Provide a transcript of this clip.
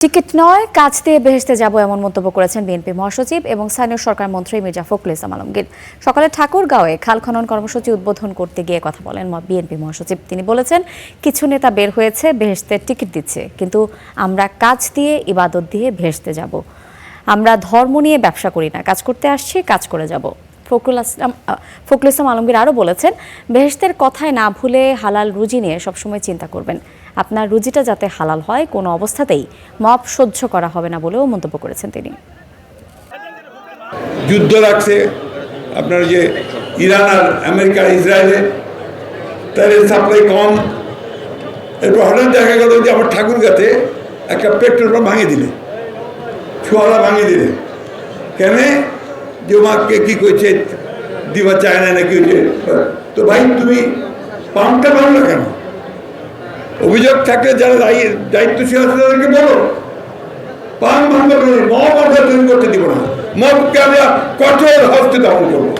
Ticket নয়, কাজ দিয়ে বেহেশতে যাব এমন মন্তব্য করেছেন বিএনপি মহাসচিব এবং স্থানীয় সরকার মন্ত্রী মির্জা ফখরুল ইসলাম আলমগীর। সকালে ঠাকুরগাঁওয়ে খাল খনন কর্মসূচি উদ্বোধন করতে গিয়ে কথা বলেন বিএনপি মহাসচিব। তিনি বলেছেন, কিছু নেতা বের হয়েছে বেহেশতের টিকিট দিচ্ছে, কিন্তু আমরা কাজ দিয়ে ইবাদত দিয়ে বেহেশতে যাব। আমরা ধর্ম নিয়ে ব্যবসা করি না, কাজ করতে আসছি, কাজ করে যাব। ফখরুল ইসলাম আলমগীর আরও বলেছেন, বেহেশতের কথায় না ভুলে হালাল রুজি নিয়ে সবসময় চিন্তা করবেন। আপনার রুজিটা যাতে হালাল হয়, কোনো অবস্থাতেই মব সহ্য করা হবে না বলেও মন্তব্য করেছেন তিনি। যুদ্ধ লাগছে আপনার যে ইরান আর আমেরিকা ইসরায়েলে, তাদের সাপ্লাই কম। এরপর হঠাৎ দেখা গেল যে আমার ঠাকুরগাঁতে একটা পেট্রোল পাম্প ভাঙিয়ে দিলে, ছোয়ালা ভাঙিয়ে দিলে। কেন? যে মাকে কি করছে দিবা চায় না নাকি হচ্ছে। তো ভাই তুমি পাম্পটা ভাঙলো কেন? অভিযোগ থাকলে যারা দায়িত্বশীল আছে তাদেরকে বলো। পাম্প ভাঙবে, মব আমরা তৈরি করতে দিব না। মবকে আমরা কঠোর হস্তে দমন করবো।